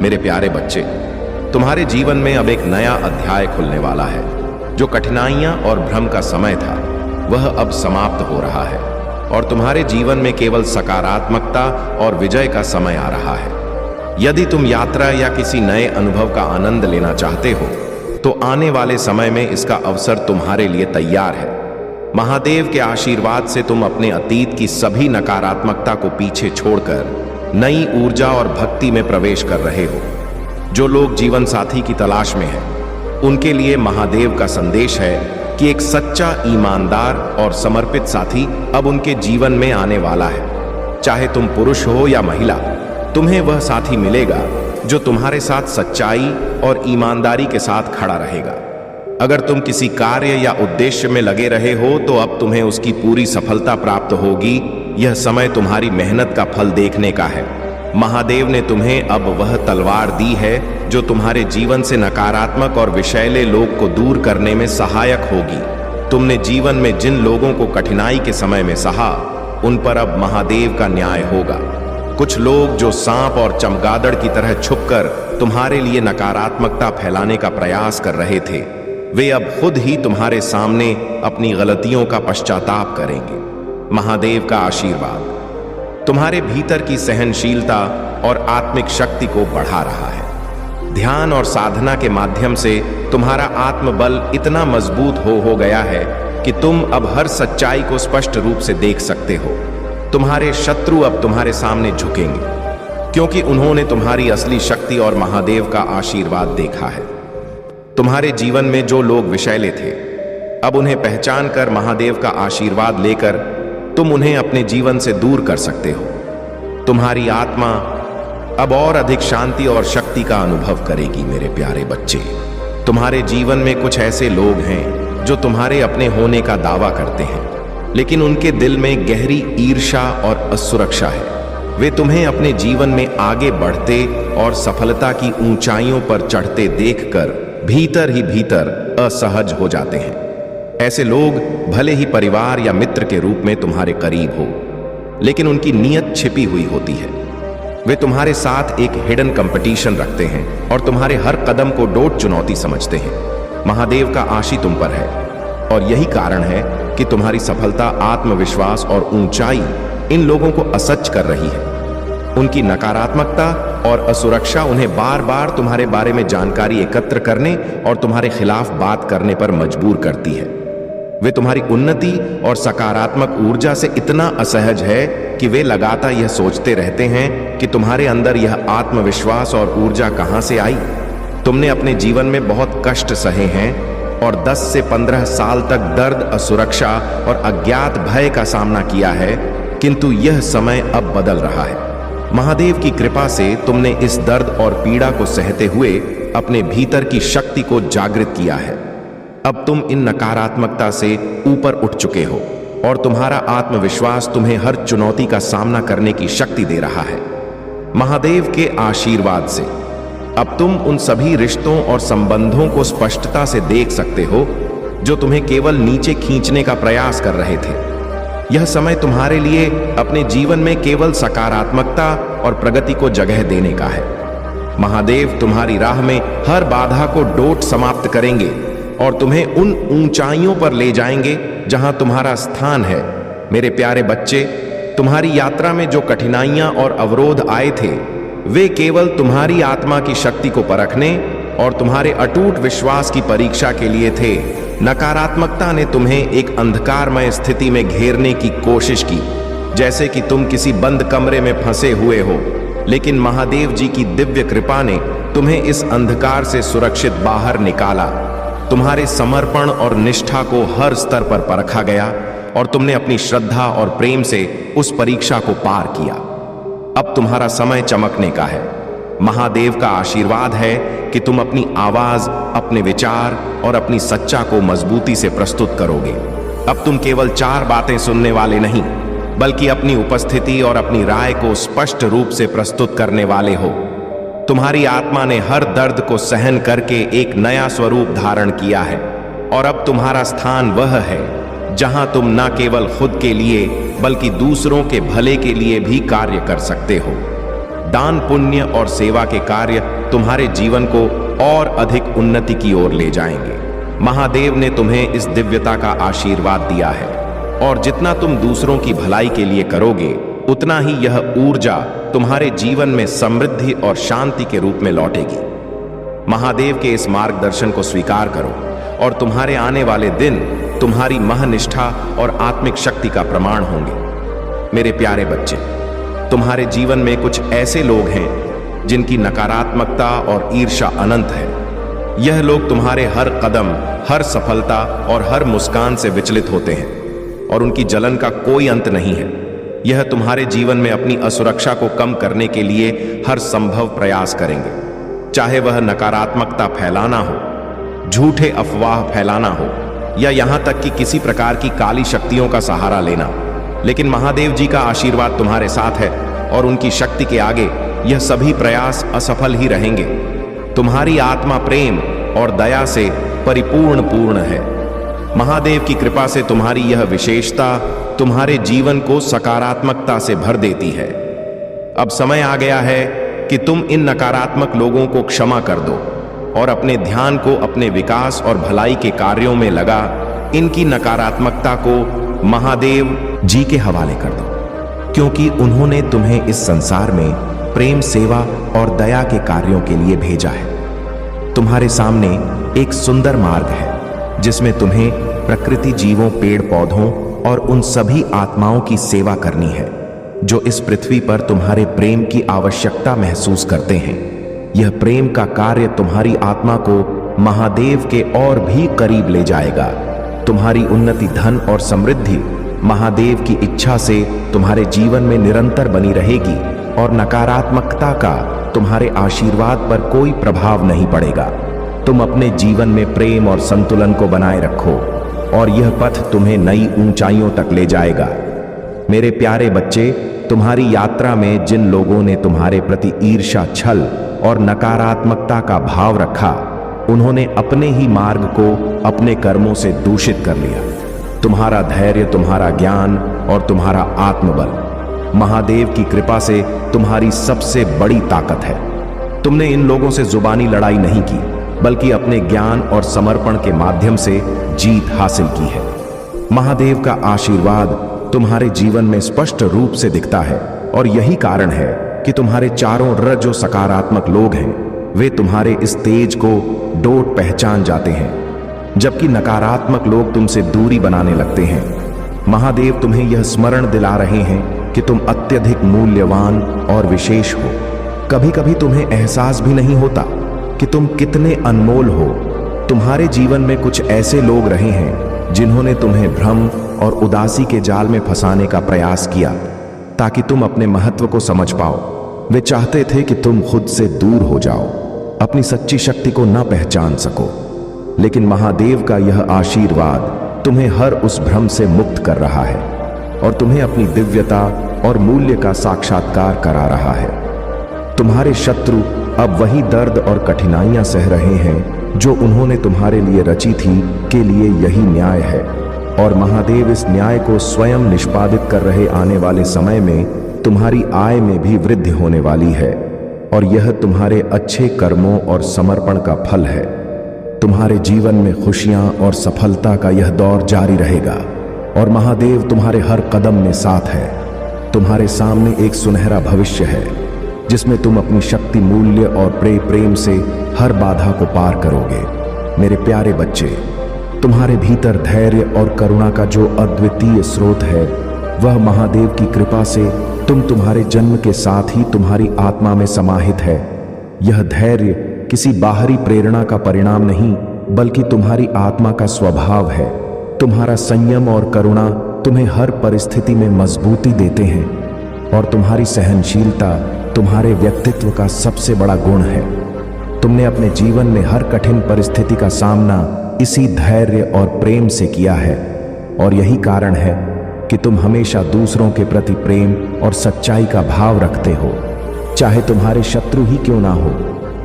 मेरे प्यारे बच्चे, तुम्हारे जीवन में अब एक नया अध्याय खुलने वाला है। जो कठिनाइयां और भ्रम का समय था वह अब समाप्त हो रहा है और तुम्हारे जीवन में केवल सकारात्मकता और विजय का समय आ रहा है। यदि तुम यात्रा या किसी नए अनुभव का आनंद लेना चाहते हो तो आने वाले समय में इसका अवसर तुम्हारे लिए तैयार है। महादेव के आशीर्वाद से तुम अपने अतीत की सभी नकारात्मकता को पीछे छोड़कर नई ऊर्जा और भक्ति में प्रवेश कर रहे हो। जो लोग जीवन साथी की तलाश में हैं, उनके लिए महादेव का संदेश है कि एक सच्चा, ईमानदार और समर्पित साथी अब उनके जीवन में आने वाला है। चाहे तुम पुरुष हो या महिला, तुम्हें वह साथी मिलेगा जो तुम्हारे साथ सच्चाई और ईमानदारी के साथ खड़ा रहेगा। अगर तुम किसी कार्य या उद्देश्य में लगे रहे हो तो अब तुम्हें उसकी पूरी सफलता प्राप्त होगी। यह समय तुम्हारी मेहनत का फल देखने का है। महादेव ने तुम्हें अब वह तलवार दी है जो तुम्हारे जीवन से नकारात्मक और विषैले लोग को दूर करने में सहायक होगी। तुमने जीवन में जिन लोगों को कठिनाई के समय में सहा, उन पर अब महादेव का न्याय होगा। कुछ लोग जो सांप और चमगादड़ की तरह छुपकर तुम्हारे लिए नकारात्मकता फैलाने का प्रयास कर रहे थे, वे अब खुद ही तुम्हारे सामने अपनी गलतियों का पश्चाताप करेंगे। महादेव का आशीर्वाद तुम्हारे भीतर की सहनशीलता और आत्मिक शक्ति को बढ़ा रहा है। ध्यान और साधना के माध्यम से तुम्हारा आत्मबल इतना मजबूत हो गया है कि तुम अब हर सच्चाई को स्पष्ट रूप से देख सकते हो। तुम्हारे शत्रु अब तुम्हारे सामने झुकेंगे क्योंकि उन्होंने तुम्हारी असली शक्ति और महादेव का आशीर्वाद देखा है। तुम्हारे जीवन में जो लोग विषैले थे, अब उन्हें पहचान कर महादेव का आशीर्वाद लेकर तुम उन्हें अपने जीवन से दूर कर सकते हो। तुम्हारी आत्मा अब और अधिक शांति और शक्ति का अनुभव करेगी। मेरे प्यारे बच्चे, तुम्हारे जीवन में कुछ ऐसे लोग हैं जो तुम्हारे अपने होने का दावा करते हैं, लेकिन उनके दिल में गहरी ईर्ष्या और असुरक्षा है। वे तुम्हें अपने जीवन में आगे बढ़ते और सफलता की ऊंचाइयों पर चढ़ते देखकर भीतर ही भीतर असहज हो जाते हैं। ऐसे लोग भले ही परिवार या मित्र के रूप में तुम्हारे करीब हो, लेकिन उनकी नीयत छिपी हुई होती है। वे तुम्हारे साथ एक हिडन कंपटीशन रखते हैं और तुम्हारे हर कदम को डोट चुनौती समझते हैं। महादेव का आशी तुम पर है और यही कारण है कि तुम्हारी सफलता, आत्मविश्वास और ऊंचाई इन लोगों को असह्य कर रही है। उनकी नकारात्मकता और असुरक्षा उन्हें बार बार तुम्हारे बारे में जानकारी एकत्र करने और तुम्हारे खिलाफ बात करने पर मजबूर करती है। वे तुम्हारी उन्नति और सकारात्मक ऊर्जा से इतना असहज है कि वे लगातार यह सोचते रहते हैं कि तुम्हारे अंदर यह आत्मविश्वास और ऊर्जा कहां से आई। तुमने अपने जीवन में बहुत कष्ट सहे हैं और 10 से 15 साल तक दर्द, असुरक्षा और अज्ञात भय का सामना किया है, किंतु यह समय अब बदल रहा है। महादेव की कृपा से तुमने इस दर्द और पीड़ा को सहते हुए अपने भीतर की शक्ति को जागृत किया है। अब तुम इन नकारात्मकता से ऊपर उठ चुके हो और तुम्हारा आत्मविश्वास तुम्हें हर चुनौती का सामना करने की शक्ति दे रहा है। महादेव के आशीर्वाद से अब तुम उन सभी रिश्तों और संबंधों को स्पष्टता से देख सकते हो जो तुम्हें केवल नीचे खींचने का प्रयास कर रहे थे। यह समय तुम्हारे लिए अपने जीवन में केवल सकारात्मकता और प्रगति को जगह देने का है। महादेव तुम्हारी राह में हर बाधा को डोट समाप्त करेंगे और तुम्हें उन ऊंचाइयों पर ले जाएंगे जहां तुम्हारा स्थान है। मेरे प्यारे बच्चे, तुम्हारी यात्रा में जो कठिनाइयां और अवरोध आए थे, वे केवल तुम्हारी आत्मा की शक्ति को परखने और तुम्हारे अटूट विश्वास की परीक्षा के लिए थे। नकारात्मकता ने तुम्हें एक अंधकारमय स्थिति में घेरने की कोशिश की, जैसे कि तुम किसी बंद कमरे में फंसे हुए हो, लेकिन महादेव जी की दिव्य कृपा ने तुम्हें इस अंधकार से सुरक्षित बाहर निकाला। तुम्हारे समर्पण और निष्ठा को हर स्तर पर परखा गया और तुमने अपनी श्रद्धा और प्रेम से उस परीक्षा को पार किया। अब तुम्हारा समय चमकने का है। महादेव का आशीर्वाद है कि तुम अपनी आवाज, अपने विचार और अपनी सच्चा को मजबूती से प्रस्तुत करोगे। अब तुम केवल 4 बातें सुनने वाले नहीं, बल्कि अपनी उपस्थिति और अपनी राय को स्पष्ट रूप से प्रस्तुत करने वाले हो। तुम्हारी आत्मा ने हर दर्द को सहन करके एक नया स्वरूप धारण किया है और अब तुम्हारा स्थान वह है जहां तुम न केवल खुद के लिए बल्कि दूसरों के भले के लिए भी कार्य कर सकते हो। दान, पुण्य और सेवा के कार्य तुम्हारे जीवन को और अधिक उन्नति की ओर ले जाएंगे। महादेव ने तुम्हें इस दिव्यता का आशीर्वाद दिया है और जितना तुम दूसरों की भलाई के लिए करोगे, उतना ही यह ऊर्जा तुम्हारे जीवन में समृद्धि और शांति के रूप में लौटेगी। महादेव के इस मार्गदर्शन को स्वीकार करो और तुम्हारे आने वाले दिन तुम्हारी महनिष्ठा और आत्मिक शक्ति का प्रमाण होंगे। मेरे प्यारे बच्चे, तुम्हारे जीवन में कुछ ऐसे लोग हैं जिनकी नकारात्मकता और ईर्ष्या अनंत है। यह लोग तुम्हारे हर कदम, हर सफलता और हर मुस्कान से विचलित होते हैं और उनकी जलन का कोई अंत नहीं है। यह तुम्हारे जीवन में अपनी असुरक्षा को कम करने के लिए हर संभव प्रयास करेंगे, चाहे वह नकारात्मकता फैलाना हो, झूठे अफवाह फैलाना हो या यहां तक कि किसी प्रकार की काली शक्तियों का सहारा लेना। लेकिन महादेव जी का आशीर्वाद तुम्हारे साथ है और उनकी शक्ति के आगे यह सभी प्रयास असफल ही रहेंगे। तुम्हारी आत्मा प्रेम और दया से पूर्ण है। महादेव की कृपा से तुम्हारी यह विशेषता तुम्हारे जीवन को सकारात्मकता से भर देती है। अब समय आ गया है कि तुम इन नकारात्मक लोगों को क्षमा कर दो और अपने ध्यान को अपने विकास और भलाई के कार्यों में लगा इनकी नकारात्मकता को महादेव जी के हवाले कर दो, क्योंकि उन्होंने तुम्हें इस संसार में प्रेम, सेवा और दया के कार्यों के लिए भेजा है। तुम्हारे सामने एक सुंदर मार्ग है जिसमें तुम्हें प्रकृति, जीवों, पेड़ पौधों और उन सभी आत्माओं की सेवा करनी है जो इस पृथ्वी पर तुम्हारे प्रेम की आवश्यकता महसूस करते हैं। यह प्रेम का कार्य तुम्हारी आत्मा को महादेव के और भी करीब ले जाएगा। तुम्हारी उन्नति, धन और समृद्धि महादेव की इच्छा से तुम्हारे जीवन में निरंतर बनी रहेगी और नकारात्मकता का तुम्हारे आशीर्वाद पर कोई प्रभाव नहीं पड़ेगा। तुम अपने जीवन में प्रेम और संतुलन को बनाए रखो और यह पथ तुम्हें नई ऊंचाइयों तक ले जाएगा। मेरे प्यारे बच्चे, तुम्हारी यात्रा में जिन लोगों ने तुम्हारे प्रति ईर्ष्या, छल और नकारात्मकता का भाव रखा, उन्होंने अपने ही मार्ग को अपने कर्मों से दूषित कर लिया। तुम्हारा धैर्य, तुम्हारा ज्ञान और तुम्हारा आत्मबल महादेव की कृपा से तुम्हारी सबसे बड़ी ताकत है। तुमने इन लोगों से जुबानी लड़ाई नहीं की, बल्कि अपने ज्ञान और समर्पण के माध्यम से जीत हासिल की है। महादेव का आशीर्वाद तुम्हारे जीवन में स्पष्ट रूप से दिखता है और यही कारण है कि तुम्हारे चारों ओर जो सकारात्मक लोग हैं, वे तुम्हारे इस तेज को डोट पहचान जाते हैं, जबकि नकारात्मक लोग तुमसे दूरी बनाने लगते हैं। महादेव तुम्हें यह स्मरण दिला रहे हैं कि तुम अत्यधिक मूल्यवान और विशेष हो। कभी कभी तुम्हें एहसास भी नहीं होता कि तुम कितने अनमोल हो। तुम्हारे जीवन में कुछ ऐसे लोग रहे हैं जिन्होंने तुम्हें भ्रम और उदासी के जाल में फंसाने का प्रयास किया ताकि तुम अपने महत्व को समझ पाओ। वे चाहते थे कि तुम खुद से दूर हो जाओ, अपनी सच्ची शक्ति को न पहचान सको। लेकिन महादेव का यह आशीर्वाद तुम्हें हर उस भ्रम से मुक्त कर रहा है और तुम्हें अपनी दिव्यता और मूल्य का साक्षात्कार करा रहा है। तुम्हारे शत्रु अब वही दर्द और कठिनाइयां सह रहे हैं जो उन्होंने तुम्हारे लिए रची थी। के लिए यही न्याय है और महादेव इस न्याय को स्वयं निष्पादित कर रहे। आने वाले समय में तुम्हारी आय में भी वृद्धि होने वाली है और यह तुम्हारे अच्छे कर्मों और समर्पण का फल है। तुम्हारे जीवन में खुशियां और सफलता का यह दौर जारी रहेगा और महादेव तुम्हारे हर कदम में साथ है। तुम्हारे सामने एक सुनहरा भविष्य है जिसमें तुम अपनी शक्ति, मूल्य और प्रेम से हर बाधा को पार करोगे। मेरे प्यारे बच्चे, तुम्हारे भीतर धैर्य और करुणा का जो अद्वितीय स्रोत है, वह महादेव की कृपा से तुम्हारे जन्म के साथ ही तुम्हारी आत्मा में समाहित है। यह धैर्य किसी बाहरी प्रेरणा का परिणाम नहीं, बल्कि तुम्हारी आत्मा का स्वभाव है। तुम्हारा संयम और करुणा तुम्हें हर परिस्थिति में मजबूती देते हैं और तुम्हारी सहनशीलता तुम्हारे व्यक्तित्व का सबसे बड़ा गुण है। तुमने अपने जीवन में हर कठिन परिस्थिति का सामना इसी धैर्य और प्रेम से किया है और यही कारण है कि तुम हमेशा दूसरों के प्रति प्रेम और सच्चाई का भाव रखते हो। चाहे तुम्हारे शत्रु ही क्यों ना हो,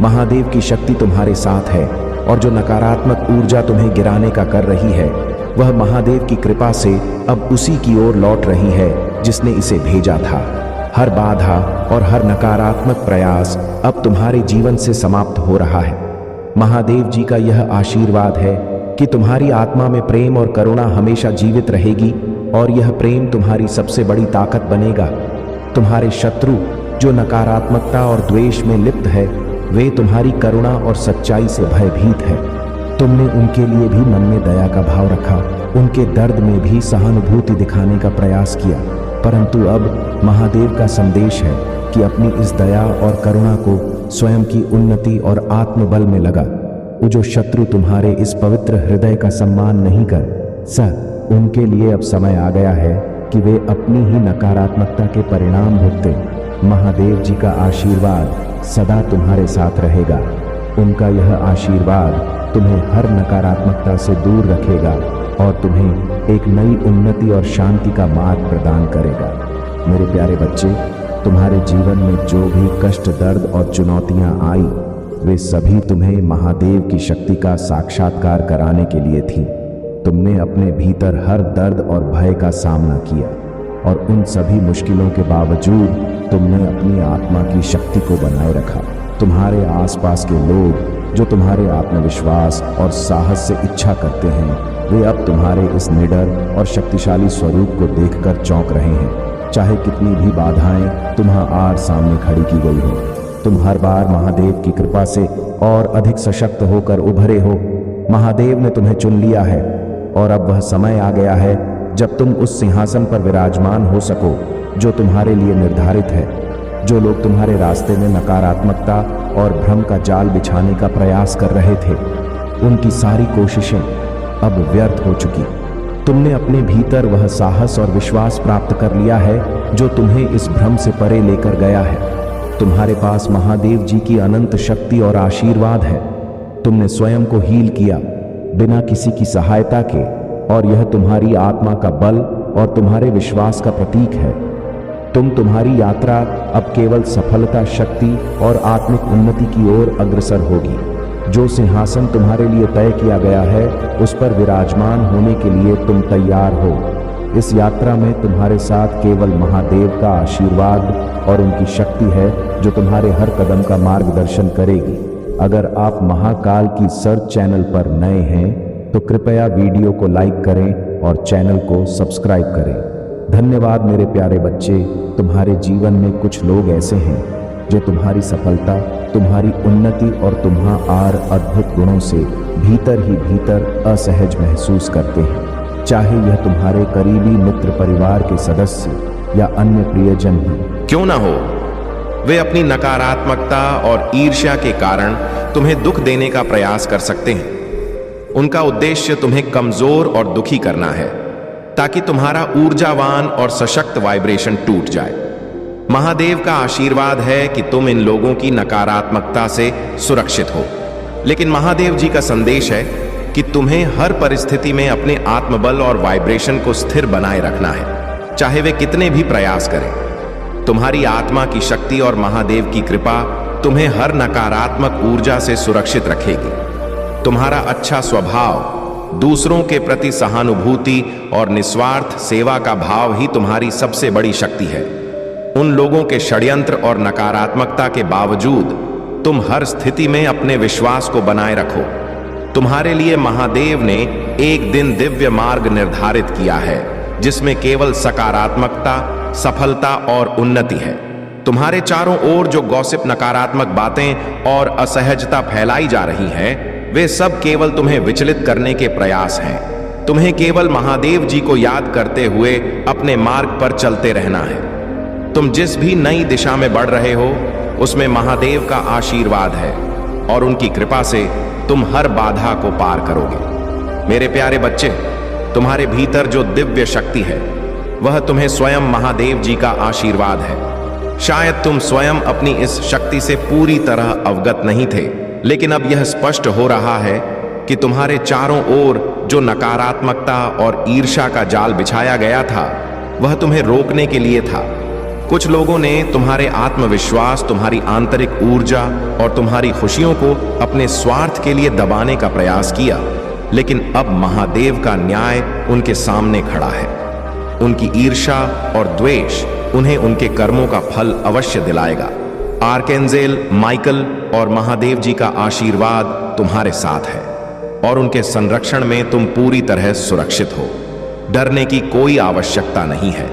महादेव की शक्ति तुम्हारे साथ है और जो नकारात्मक ऊर्जा तुम्हें गिराने का कर रही है, वह महादेव की कृपा से अब उसी की ओर लौट रही है जिसने इसे भेजा था। हर बाधा और हर नकारात्मक प्रयास अब तुम्हारे जीवन से समाप्त हो रहा है। महादेव जी का यह आशीर्वाद है कि तुम्हारी आत्मा में प्रेम और करुणा हमेशा जीवित रहेगी और यह प्रेम तुम्हारी सबसे बड़ी ताकत बनेगा। तुम्हारे शत्रु जो नकारात्मकता और द्वेष में लिप्त है, वे तुम्हारी करुणा और सच्चाई से भयभीत है। तुमने उनके लिए भी मन में दया का भाव रखा, उनके दर्द में भी सहानुभूति दिखाने का प्रयास किया, परंतु अब महादेव का संदेश है कि अपनी इस दया और करुणा को स्वयं की उन्नति और आत्मबल में लगा। वो जो शत्रु तुम्हारे इस पवित्र हृदय का सम्मान नहीं कर, उनके लिए अब समय आ गया है कि वे अपनी ही नकारात्मकता के परिणाम भुगते। महादेव जी का आशीर्वाद सदा तुम्हारे साथ रहेगा। उनका यह आशीर्वाद तुम्हें हर नकारात्मकता से दूर रखेगा और तुम्हें एक नई उन्नति और शांति का मार्ग प्रदान करेगा। मेरे प्यारे बच्चे, तुम्हारे जीवन में जो भी कष्ट, दर्द और चुनौतियां आई, वे सभी तुम्हें महादेव की शक्ति का साक्षात्कार कराने के लिए थी। तुमने अपने भीतर हर दर्द और भय का सामना किया और उन सभी मुश्किलों के बावजूद तुमने अपनी आत्मा की शक्ति को बनाए रखा। तुम्हारे आसपास के लोग जो तुम्हारे आत्मविश्वास और साहस से इच्छा करते हैं, वे अब तुम्हारे इस निडर और शक्तिशाली स्वरूप को देखकर चौंक रहे हैं। चाहे कितनी भी बाधाएं तुम्हारे सामने खड़ी की गई हो, तुम हर बार महादेव की कृपा से और अधिक सशक्त होकर उभरे हो। महादेव ने तुम्हें चुन लिया है और अब वह समय आ गया है जब तुम उस सिंहासन पर विराजमान हो सको जो तुम्हारे लिए निर्धारित है। जो लोग तुम्हारे रास्ते में नकारात्मकता और भ्रम का जाल बिछाने का प्रयास कर रहे थे, उनकी सारी कोशिशें अब व्यर्थ हो चुकी। तुमने अपने भीतर वह साहस और विश्वास प्राप्त कर लिया है जो तुम्हें इस भ्रम से परे लेकर गया है। तुम्हारे पास महादेव जी की अनंत शक्ति और आशीर्वाद है। तुमने स्वयं को हील किया बिना किसी की सहायता के, और यह तुम्हारी आत्मा का बल और तुम्हारे विश्वास का प्रतीक है। तुम्हारी यात्रा अब केवल सफलता, शक्ति और आत्मिक उन्नति की ओर अग्रसर होगी। जो सिंहासन तुम्हारे लिए तय किया गया है, उस पर विराजमान होने के लिए तुम तैयार हो। इस यात्रा में तुम्हारे साथ केवल महादेव का आशीर्वाद और उनकी शक्ति है जो तुम्हारे हर कदम का मार्गदर्शन करेगी। अगर आप महाकाल की सर्च चैनल पर नए हैं तो कृपया वीडियो को लाइक करें और चैनल को सब्सक्राइब करें। धन्यवाद मेरे प्यारे बच्चे। तुम्हारे जीवन में कुछ लोग ऐसे हैं जो तुम्हारी सफलता, तुम्हारी उन्नति और तुम्हारे अद्भुत गुणों से भीतर ही भीतर असहज महसूस करते हैं। चाहे यह तुम्हारे करीबी मित्र, परिवार के सदस्य या अन्य प्रियजन ही क्यों ना हो, वे अपनी नकारात्मकता और ईर्ष्या के कारण तुम्हें दुख देने का प्रयास कर सकते हैं। उनका उद्देश्य तुम्हें कमजोर और दुखी करना है ताकि तुम्हारा ऊर्जावान और सशक्त वाइब्रेशन टूट जाए। महादेव का आशीर्वाद है कि तुम इन लोगों की नकारात्मकता से सुरक्षित हो, लेकिन महादेव जी का संदेश है कि तुम्हें हर परिस्थिति में अपने आत्मबल और वाइब्रेशन को स्थिर बनाए रखना है, चाहे वे कितने भी प्रयास करें। तुम्हारी आत्मा की शक्ति और महादेव की कृपा तुम्हें हर नकारात्मक ऊर्जा से सुरक्षित रखेगी। तुम्हारा अच्छा स्वभाव, दूसरों के प्रति सहानुभूति और निस्वार्थ सेवा का भाव ही तुम्हारी सबसे बड़ी शक्ति है। उन लोगों के षड्यंत्र और नकारात्मकता के बावजूद तुम हर स्थिति में अपने विश्वास को बनाए रखो। तुम्हारे लिए महादेव ने एक दिन दिव्य मार्ग निर्धारित किया है जिसमें केवल सकारात्मकता, सफलता और उन्नति है। तुम्हारे चारों ओर जो गॉसिप, नकारात्मक बातें और असहजता फैलाई जा रही हैं, वे सब केवल तुम्हें विचलित करने के प्रयास हैं। तुम्हें केवल महादेव जी को याद करते हुए अपने मार्ग पर चलते रहना है। तुम जिस भी नई दिशा में बढ़ रहे हो, उसमें महादेव का आशीर्वाद है और उनकी कृपा से तुम हर बाधा को पार करोगे। मेरे प्यारे बच्चे, तुम्हारे भीतर जो दिव्य शक्ति है, वह तुम्हें स्वयं महादेव जी का आशीर्वाद है। शायद तुम स्वयं अपनी इस शक्ति से पूरी तरह अवगत नहीं थे, लेकिन अब यह स्पष्ट हो रहा है कि तुम्हारे चारों ओर जो नकारात्मकता और ईर्ष्या का जाल बिछाया गया था, वह तुम्हें रोकने के लिए था। कुछ लोगों ने तुम्हारे आत्मविश्वास, तुम्हारी आंतरिक ऊर्जा और तुम्हारी खुशियों को अपने स्वार्थ के लिए दबाने का प्रयास किया, लेकिन अब महादेव का न्याय उनके सामने खड़ा है। उनकी ईर्ष्या और द्वेष उन्हें उनके कर्मों का फल अवश्य दिलाएगा। आर्केंजेल माइकल और महादेव जी का आशीर्वाद तुम्हारे साथ है और उनके संरक्षण में तुम पूरी तरह सुरक्षित हो। डरने की कोई आवश्यकता नहीं है,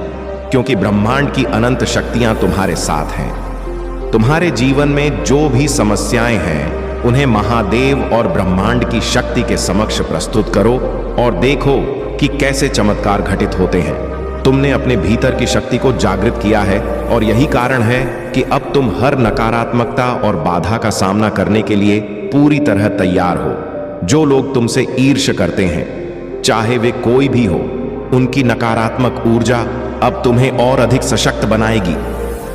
क्योंकि ब्रह्मांड की अनंत शक्तियां तुम्हारे साथ हैं। तुम्हारे जीवन में जो भी समस्याएं हैं, उन्हें महादेव और ब्रह्मांड की शक्ति के समक्ष प्रस्तुत करो और देखो कि कैसे चमत्कार घटित होते हैं। तुमने अपने भीतर की शक्ति को जागृत किया है और यही कारण है कि अब तुम हर नकारात्मकता और बाधा का सामना करने के लिए पूरी तरह तैयार हो। जो लोग तुमसे ईर्ष्या करते हैं, चाहे वे कोई भी हो, उनकी नकारात्मक ऊर्जा अब तुम्हें और अधिक सशक्त बनाएगी।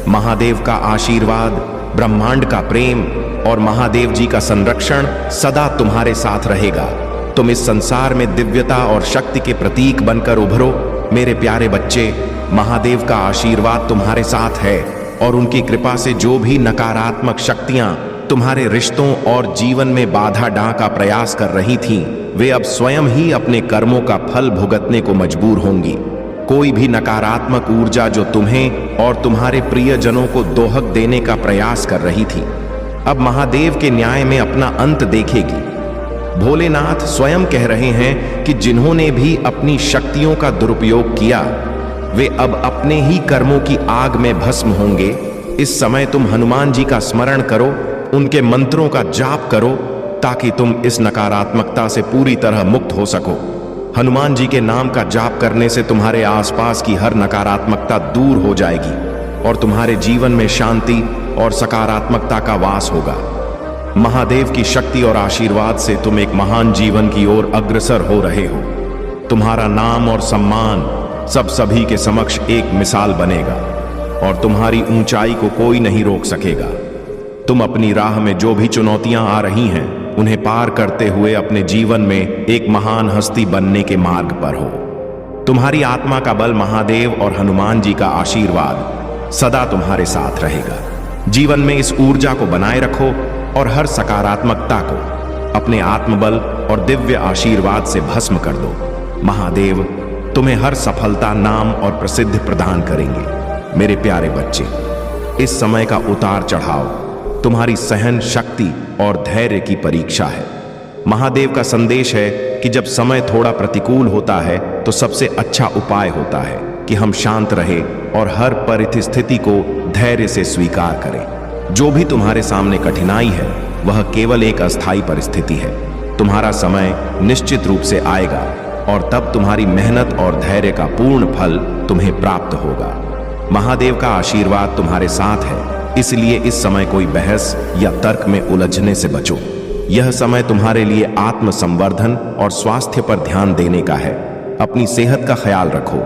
महादेव का आशीर्वाद, ब्रह्मांड का प्रेम और महादेव जी का संरक्षण सदा तुम्हारे साथ रहेगा। तुम इस संसार में दिव्यता और शक्ति के प्रतीक बनकर उभरो। मेरे प्यारे बच्चे, महादेव का आशीर्वाद तुम्हारे साथ है और उनकी कृपा से जो भी नकारात्मक शक्तियां तुम्हारे रिश्तों और जीवन में बाधा डां का प्रयास कर रही थीं, वे अब स्वयं ही अपने कर्मों का फल भुगतने को मजबूर होंगी। कोई भी नकारात्मक ऊर्जा जो तुम्हें और तुम्हारे प्रियजनों को दोहक देने का प्रयास कर रही थी, अब महादेव के न्याय में अपना अंत देखेगी। भोलेनाथ स्वयं कह रहे हैं कि जिन्होंने भी अपनी शक्तियों का दुरुपयोग किया, वे अब अपने ही कर्मों की आग में भस्म होंगे। इस समय तुम हनुमान जी का स्मरण करो, उनके मंत्रों का जाप करो, ताकि तुम इस नकारात्मकता से पूरी तरह मुक्त हो सको। हनुमान जी के नाम का जाप करने से तुम्हारे आसपास की हर नकारात्मकता दूर हो जाएगी और तुम्हारे जीवन में शांति और सकारात्मकता का वास होगा। महादेव की शक्ति और आशीर्वाद से तुम एक महान जीवन की ओर अग्रसर हो रहे हो। तुम्हारा नाम और सम्मान सब सभी के समक्ष एक मिसाल बनेगा और तुम्हारी ऊंचाई को कोई नहीं रोक सकेगा। तुम अपनी राह में जो भी चुनौतियां आ रही हैं, उन्हें पार करते हुए अपने जीवन में एक महान हस्ती बनने के मार्ग पर हो। तुम्हारी आत्मा का बल, महादेव और हनुमान जी का आशीर्वाद सदा तुम्हारे साथ रहेगा। जीवन में इस ऊर्जा को बनाए रखो और हर सकारात्मकता को अपने आत्मबल और दिव्य आशीर्वाद से भस्म कर दो। महादेव तुम्हें हर सफलता, नाम और प्रसिद्धि प्रदान करेंगे। मेरे प्यारे बच्चे, इस समय का उतार चढ़ाव तुम्हारी सहन शक्ति और धैर्य की परीक्षा है। महादेव का संदेश है कि जब समय थोड़ा प्रतिकूल होता है, तो सबसे अच्छा उपाय होता है कि हम शांत रहे और हर परिस्थिति को धैर्य से स्वीकार करें। जो भी तुम्हारे सामने कठिनाई है, वह केवल एक अस्थायी परिस्थिति है। तुम्हारा समय निश्चित रूप से आएगा और तब तुम्हारी मेहनत और धैर्य का पूर्ण फल तुम्हें प्राप्त होगा। महादेव का आशीर्वाद तुम्हारे साथ है, इसलिए इस समय कोई बहस या तर्क में उलझने से बचो। यह समय तुम्हारे लिए आत्म संवर्धन और स्वास्थ्य पर ध्यान देने का है। अपनी सेहत का ख्याल रखो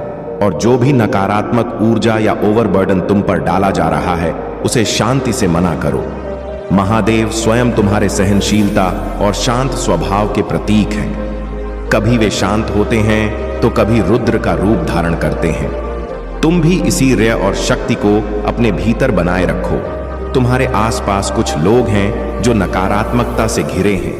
और जो भी नकारात्मक ऊर्जा या ओवरबर्डन तुम पर डाला जा रहा है, उसे शांति से मना करो। महादेव स्वयं तुम्हारे सहनशीलता और शांत स्वभाव के प्रतीक हैं। कभी वे शांत होते हैं तो कभी रुद्र का रूप धारण करते हैं। तुम भी इसी रय और शक्ति को अपने भीतर बनाए रखो। तुम्हारे आसपास कुछ लोग हैं जो नकारात्मकता से घिरे हैं।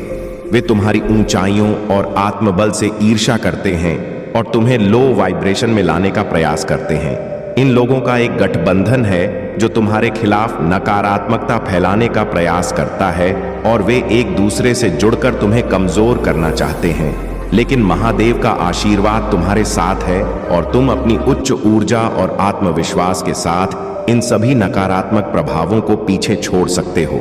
वे तुम्हारी ऊंचाइयों और आत्मबल से ईर्ष्या करते हैं और तुम्हें लो वाइब्रेशन में लाने का प्रयास करते हैं। इन लोगों का एक गठबंधन है जो तुम्हारे खिलाफ नकारात्मकता फैलाने का प्रयास करता है और वे एक दूसरे से जुड़कर तुम्हें कमजोर करना चाहते हैं। लेकिन महादेव का आशीर्वाद तुम्हारे साथ है और तुम अपनी उच्च ऊर्जा और आत्मविश्वास के साथ इन सभी नकारात्मक प्रभावों को पीछे छोड़ सकते हो।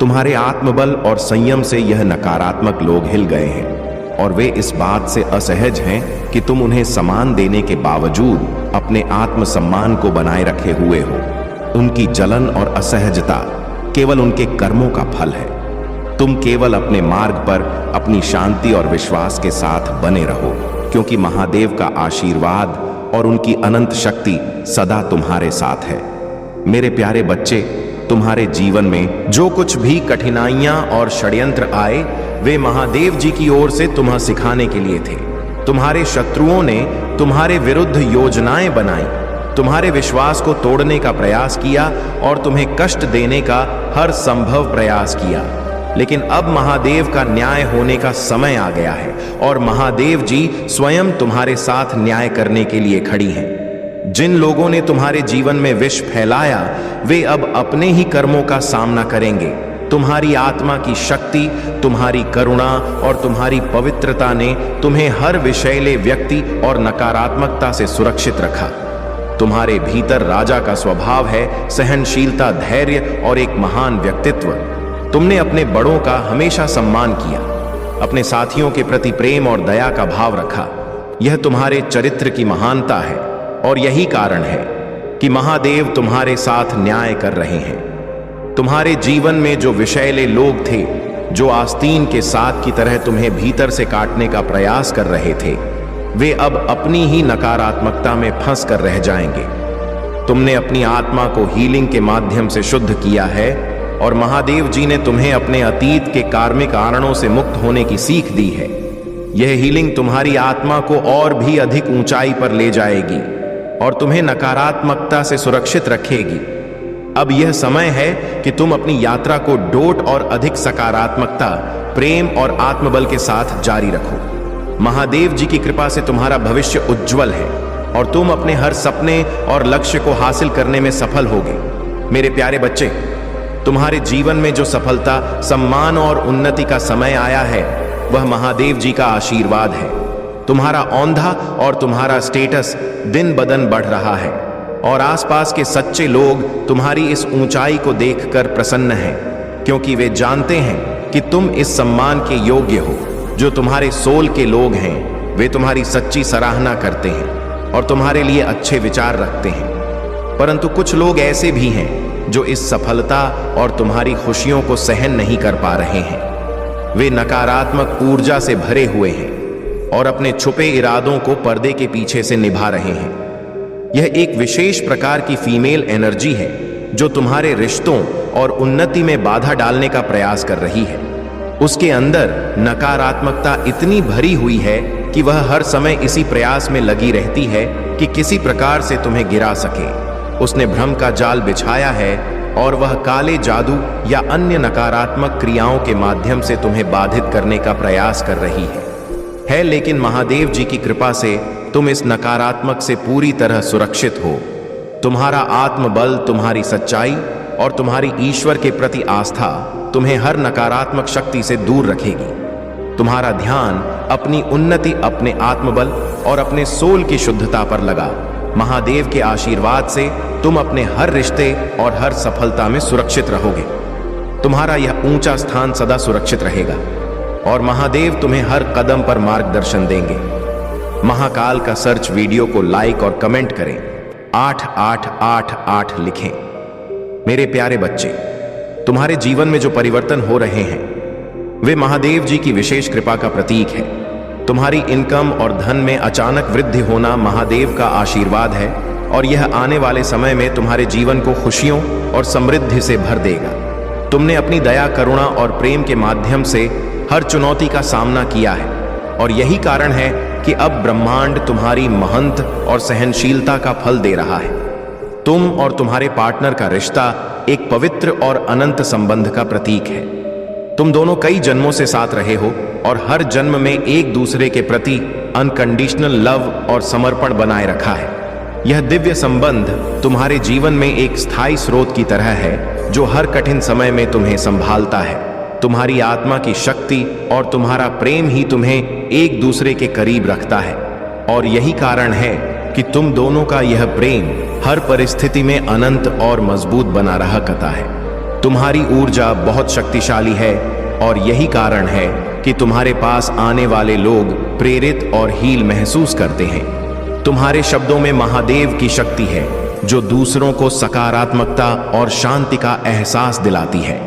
तुम्हारे आत्मबल और संयम से यह नकारात्मक लोग हिल गए हैं और वे इस बात से असहज हैं कि तुम उन्हें सम्मान देने के बावजूद अपने आत्मसम्मान को बनाए रखे हुए हो। उनकी जलन और असहजता केवल उनके कर्मों का फल है। तुम केवल अपने मार्ग पर अपनी शांति और विश्वास के साथ बने रहो, क्योंकि महादेव का आशीर्वाद और उनकी अनंत शक्ति सदा तुम्हारे साथ है। मेरे प्यारे बच्चे, तुम्हारे जीवन में जो कुछ भी कठिनाइयां और षड्यंत्र आए, वे महादेव जी की ओर से तुम्हें सिखाने के लिए थे। तुम्हारे शत्रुओं ने तुम्हारे विरुद्ध योजनाएं बनाई, तुम्हारे विश्वास को तोड़ने का प्रयास किया और तुम्हें कष्ट देने का हर संभव प्रयास किया। लेकिन अब महादेव का न्याय होने का समय आ गया है और महादेव जी स्वयं तुम्हारे साथ न्याय करने के लिए खड़ी हैं। जिन लोगों ने तुम्हारे जीवन में विष फैलाया वे अब अपने ही कर्मों का सामना करेंगे। तुम्हारी आत्मा की शक्ति, तुम्हारी करुणा और तुम्हारी पवित्रता ने तुम्हें हर विषैले व्यक्ति और नकारात्मकता से सुरक्षित रखा। तुम्हारे भीतर राजा का स्वभाव है, सहनशीलता, धैर्य और एक महान व्यक्तित्व। तुमने अपने बड़ों का हमेशा सम्मान किया, अपने साथियों के प्रति प्रेम और दया का भाव रखा। यह तुम्हारे चरित्र की महानता है और यही कारण है कि महादेव तुम्हारे साथ न्याय कर रहे हैं। तुम्हारे जीवन में जो विषैले लोग थे, जो आस्तीन के साथ की तरह तुम्हें भीतर से काटने का प्रयास कर रहे थे, वे अब अपनी ही नकारात्मकता में फंस कर रह जाएंगे। तुमने अपनी आत्मा को हीलिंग के माध्यम से शुद्ध किया है और महादेव जी ने तुम्हें अपने अतीत के कार्मिक आरणों से मुक्त होने की सीख दी है। यह हीलिंग तुम्हारी आत्मा को और भी अधिक ऊंचाई पर ले जाएगी और तुम्हें नकारात्मकता से सुरक्षित रखेगी। अब यह समय है कि तुम अपनी यात्रा को डोट और अधिक सकारात्मकता, प्रेम और आत्मबल के साथ जारी रखो। महादेव जी की कृपा से तुम्हारा भविष्य उज्जवल है और तुम अपने हर सपने और लक्ष्य को हासिल करने में सफल होगे। मेरे प्यारे बच्चे, तुम्हारे जीवन में जो सफलता, सम्मान और उन्नति का समय आया है वह महादेव जी का आशीर्वाद है। तुम्हारा औंधा और तुम्हारा स्टेटस दिन ब दिन बढ़ रहा है और आसपास के सच्चे लोग तुम्हारी इस ऊंचाई को देखकर प्रसन्न हैं, क्योंकि वे जानते हैं कि तुम इस सम्मान के योग्य हो। जो तुम्हारे सोल के लोग हैं वे तुम्हारी सच्ची सराहना करते हैं और तुम्हारे लिए अच्छे विचार रखते हैं। परंतु कुछ लोग ऐसे भी हैं जो इस सफलता और तुम्हारी खुशियों को सहन नहीं कर पा रहे हैं। वे नकारात्मक ऊर्जा से भरे हुए हैं और अपने छुपे इरादों को पर्दे के पीछे से निभा रहे हैं। यह एक विशेष प्रकार की फीमेल एनर्जी है जो तुम्हारे रिश्तों और उन्नति में बाधा डालने का प्रयास कर रही है। उसके अंदर नकारात्मकता इतनी भरी हुई है कि वह हर समय इसी प्रयास में लगी रहती है कि किसी प्रकार से तुम्हें गिरा सके। उसने भ्रम का जाल बिछाया है और वह काले जादू या अन्य नकारात्मक क्रियाओं के माध्यम से तुम्हें बाधित करने का प्रयास कर रही है। लेकिन महादेव जी की कृपा से तुम इस नकारात्मक से पूरी तरह सुरक्षित हो। तुम्हारा आत्मबल, तुम्हारी सच्चाई और तुम्हारी ईश्वर के प्रति आस्था तुम्हें हर नकारात्मक शक्ति से दूर रखेगी। तुम्हारा ध्यान अपनी उन्नति, अपने आत्मबल और अपने सोल की शुद्धता पर लगा। महादेव के आशीर्वाद से तुम अपने हर रिश्ते और हर सफलता में सुरक्षित रहोगे। तुम्हारा यह ऊंचा स्थान सदा सुरक्षित रहेगा और महादेव तुम्हें हर कदम पर मार्गदर्शन देंगे। महाकाल का सर्च वीडियो को लाइक और कमेंट करें, 8888 लिखें। मेरे प्यारे बच्चे, तुम्हारे जीवन में जो परिवर्तन हो रहे हैं वे महादेव जी की विशेष कृपा का प्रतीक है। तुम्हारी इनकम और धन में अचानक वृद्धि होना महादेव का आशीर्वाद है और यह आने वाले समय में तुम्हारे जीवन को खुशियों और समृद्धि से भर देगा। तुमने अपनी दया, करुणा और प्रेम के माध्यम से हर चुनौती का सामना किया है और यही कारण है कि अब ब्रह्मांड तुम्हारी महंत और सहनशीलता का फल दे रहा है। तुम और तुम्हारे पार्टनर का रिश्ता एक पवित्र और अनंत संबंध का प्रतीक है। तुम दोनों कई जन्मों से साथ रहे हो और हर जन्म में एक दूसरे के प्रति अनकंडीशनल लव और समर्पण बनाए रखा है। यह दिव्य संबंध तुम्हारे जीवन में एक स्थायी स्रोत की तरह है जो हर कठिन समय में तुम्हें संभालता है। तुम्हारी आत्मा की शक्ति और तुम्हारा प्रेम ही तुम्हें एक दूसरे के करीब रखता है और यही कारण है कि तुम दोनों का यह प्रेम हर परिस्थिति में अनंत और मजबूत बना रहा करता है। तुम्हारी ऊर्जा बहुत शक्तिशाली है और यही कारण है कि तुम्हारे पास आने वाले लोग प्रेरित और हील महसूस करते हैं। तुम्हारे शब्दों में महादेव की शक्ति है जो दूसरों को सकारात्मकता और शांति का एहसास दिलाती है।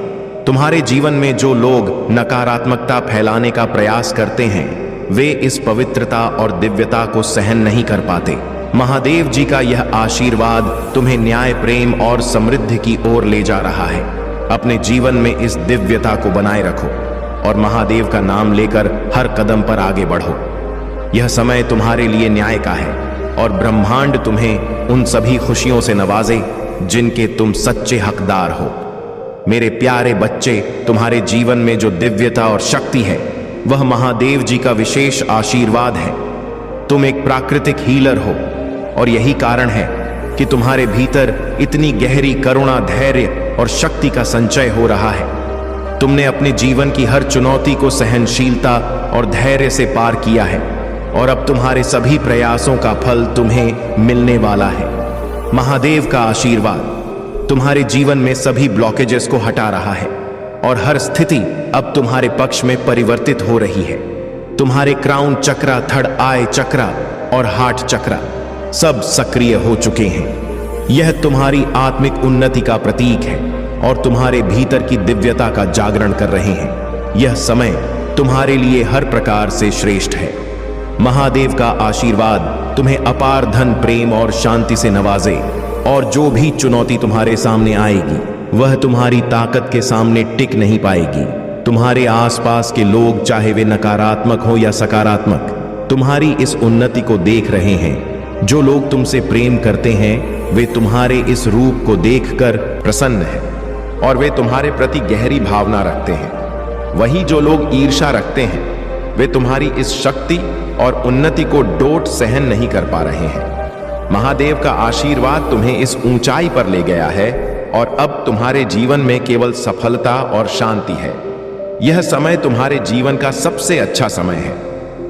तुम्हारे जीवन में जो लोग नकारात्मकता फैलाने का प्रयास करते हैं वे इस पवित्रता और दिव्यता को सहन नहीं कर पाते। महादेव जी का यह आशीर्वाद तुम्हें न्याय, प्रेम और समृद्धि की ओर ले जा रहा है। अपने जीवन में इस दिव्यता को बनाए रखो और महादेव का नाम लेकर हर कदम पर आगे बढ़ो। यह समय तुम्हारे लिए न्याय का है और ब्रह्मांड तुम्हें उन सभी खुशियों से नवाजे जिनके तुम सच्चे हकदार हो। मेरे प्यारे बच्चे, तुम्हारे जीवन में जो दिव्यता और शक्ति है वह महादेव जी का विशेष आशीर्वाद है। तुम एक प्राकृतिक हीलर हो और यही कारण है कि तुम्हारे भीतर इतनी गहरी करुणा, धैर्य और शक्ति का संचय हो रहा है। तुमने अपने जीवन की हर चुनौती को सहनशीलता और धैर्य से पार किया है और अब तुम्हारे सभी प्रयासों का फल तुम्हें मिलने वाला है। महादेव का आशीर्वाद तुम्हारे जीवन में सभी ब्लॉकेजेस को हटा रहा है और हर स्थिति अब तुम्हारे पक्ष में परिवर्तित हो रही है। तुम्हारे क्राउन चक्रा, थर्ड आई चक्रा और हार्ट चक्रा सब सक्रिय हो चुके हैं। यह तुम्हारी आत्मिक उन्नति का प्रतीक है और तुम्हारे भीतर की दिव्यता का जागरण कर रहे हैं। यह समय तुम्हारे लिए हर प्रकार से श्रेष्ठ है। महादेव का आशीर्वाद तुम्हें अपार धन, प्रेम और शांति से नवाजे और जो भी चुनौती तुम्हारे सामने आएगी वह तुम्हारी ताकत के सामने टिक नहीं पाएगी। तुम्हारे आसपास के लोग, चाहे वे नकारात्मक हो या सकारात्मक, तुम्हारी इस उन्नति को देख रहे हैं। जो लोग तुमसे प्रेम करते हैं वे तुम्हारे इस रूप को देखकर प्रसन्न हैं और वे तुम्हारे प्रति गहरी भावना रखते हैं। वही जो लोग ईर्ष्या रखते हैं वे तुम्हारी इस शक्ति और उन्नति को डोट सहन नहीं कर पा रहे हैं। महादेव का आशीर्वाद तुम्हें इस ऊंचाई पर ले गया है और अब तुम्हारे जीवन में केवल सफलता और शांति है। यह समय तुम्हारे जीवन का सबसे अच्छा समय है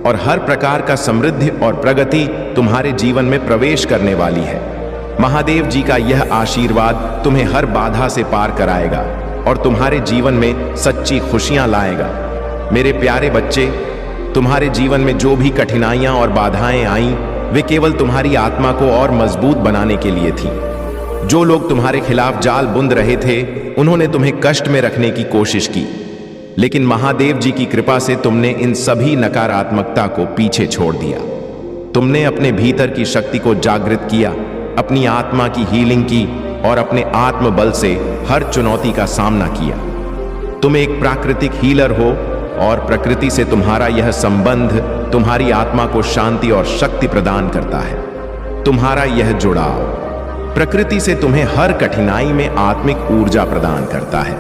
और हर प्रकार का समृद्धि और प्रगति तुम्हारे जीवन में प्रवेश करने वाली है। महादेव जी का यह आशीर्वाद तुम्हें हर बाधा से पार कराएगा और तुम्हारे जीवन में सच्ची खुशियां लाएगा। मेरे प्यारे बच्चे, तुम्हारे जीवन में जो भी कठिनाइयां और बाधाएं आईं वे केवल तुम्हारी आत्मा को और मजबूत बनाने के लिए थी। जो लोग तुम्हारे खिलाफ जाल बुन रहे थे उन्होंने तुम्हें कष्ट में रखने की कोशिश की, लेकिन महादेव जी की कृपा से तुमने इन सभी नकारात्मकता को पीछे छोड़ दिया। तुमने अपने भीतर की शक्ति को जागृत किया, अपनी आत्मा की हीलिंग की और अपने आत्मबल से हर चुनौती का सामना किया। तुम एक प्राकृतिक हीलर हो और प्रकृति से तुम्हारा यह संबंध तुम्हारी आत्मा को शांति और शक्ति प्रदान करता है। तुम्हारा यह जुड़ाव प्रकृति से तुम्हें हर कठिनाई में आत्मिक ऊर्जा प्रदान करता है।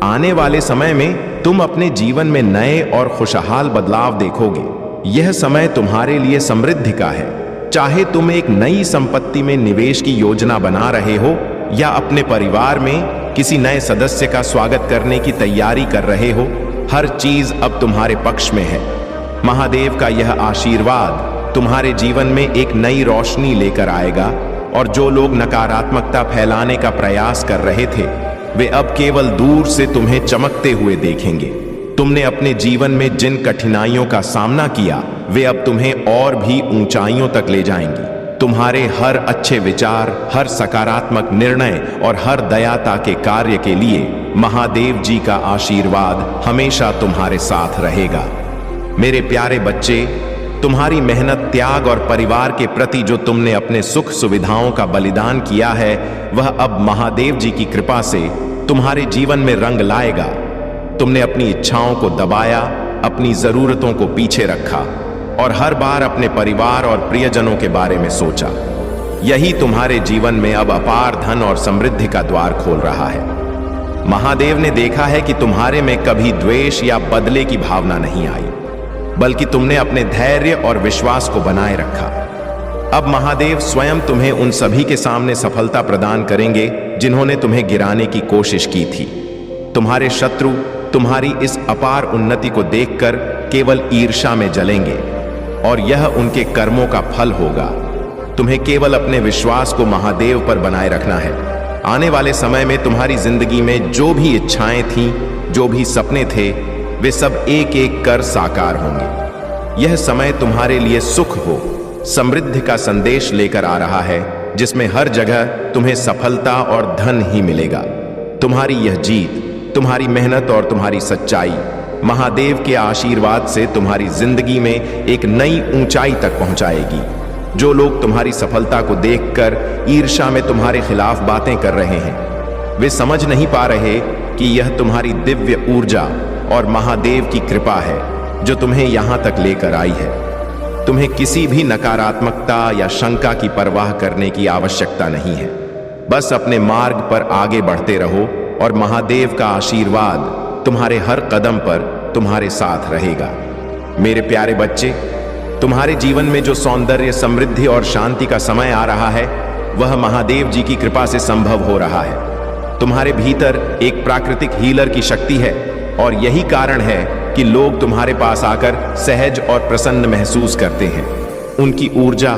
आने वाले समय में तुम अपने जीवन में नए और खुशहाल बदलाव देखोगे। यह समय तुम्हारे लिए समृद्धि का है। चाहे तुम एक नई संपत्ति में निवेश की योजना बना रहे हो या अपने परिवार में किसी नए सदस्य का स्वागत करने की तैयारी कर रहे हो, हर चीज अब तुम्हारे पक्ष में है। महादेव का यह आशीर्वाद तुम्हारे जीवन में एक नई रोशनी लेकर आएगा और जो लोग नकारात्मकता फैलाने का प्रयास कर रहे थे वे अब केवल दूर से तुम्हें चमकते हुए देखेंगे। तुमने अपने जीवन में जिन कठिनाइयों का सामना किया वे अब तुम्हें और भी ऊंचाइयों तक ले जाएंगी। तुम्हारे हर अच्छे विचार, हर सकारात्मक निर्णय और हर दयाता के कार्य के लिए महादेव जी का आशीर्वाद हमेशा तुम्हारे साथ रहेगा। मेरे प्यारे बच्चे, तुम्हारी मेहनत, त्याग और परिवार के प्रति जो तुमने अपने सुख सुविधाओं का बलिदान किया है वह अब महादेव जी की कृपा से तुम्हारे जीवन में रंग लाएगा। तुमने अपनी इच्छाओं को दबाया, अपनी जरूरतों को पीछे रखा और हर बार अपने परिवार और प्रियजनों के बारे में सोचा। यही तुम्हारे जीवन में अब अपार धन और समृद्धि का द्वार खोल रहा है। महादेव ने देखा है कि तुम्हारे में कभी द्वेष या बदले की भावना नहीं आई, बल्कि तुमने अपने धैर्य और विश्वास को बनाए रखा। अब महादेव स्वयं तुम्हें उन सभी के सामने सफलता प्रदान करेंगे जिन्होंने तुम्हें गिराने की कोशिश की थी। तुम्हारे शत्रु तुम्हारी इस अपार उन्नति को देखकर केवल ईर्ष्या में जलेंगे और यह उनके कर्मों का फल होगा। तुम्हें केवल अपने विश्वास को महादेव पर बनाए रखना है। आने वाले समय में तुम्हारी जिंदगी में जो भी इच्छाएं थीं, जो भी सपने थे, वे सब एक एक कर साकार होंगे। यह समय तुम्हारे लिए सुख हो, समृद्धि का संदेश लेकर आ रहा है, जिसमें हर जगह तुम्हें सफलता और धन ही मिलेगा। तुम्हारी यह जीत, तुम्हारी मेहनत और तुम्हारी सच्चाई महादेव के आशीर्वाद से तुम्हारी जिंदगी में एक नई ऊंचाई तक पहुंचाएगी। जो लोग तुम्हारी सफलता को देखकर ईर्ष्या में तुम्हारे खिलाफ बातें कर रहे हैं, वे समझ नहीं पा रहे कि यह तुम्हारी दिव्य ऊर्जा और महादेव की कृपा है जो तुम्हें यहां तक लेकर आई है। तुम्हें किसी भी नकारात्मकता या शंका की परवाह करने की आवश्यकता नहीं है। बस अपने मार्ग पर आगे बढ़ते रहो और महादेव का आशीर्वाद तुम्हारे हर कदम पर तुम्हारे साथ रहेगा। मेरे प्यारे बच्चे, तुम्हारे जीवन में जो सौंदर्य, समृद्धि और शांति का समय आ रहा है, वह महादेव जी की कृपा से संभव हो रहा है। तुम्हारे भीतर एक प्राकृतिक हीलर की शक्ति है और यही कारण है कि लोग तुम्हारे पास आकर सहज और प्रसन्न महसूस करते हैं। उनकी ऊर्जा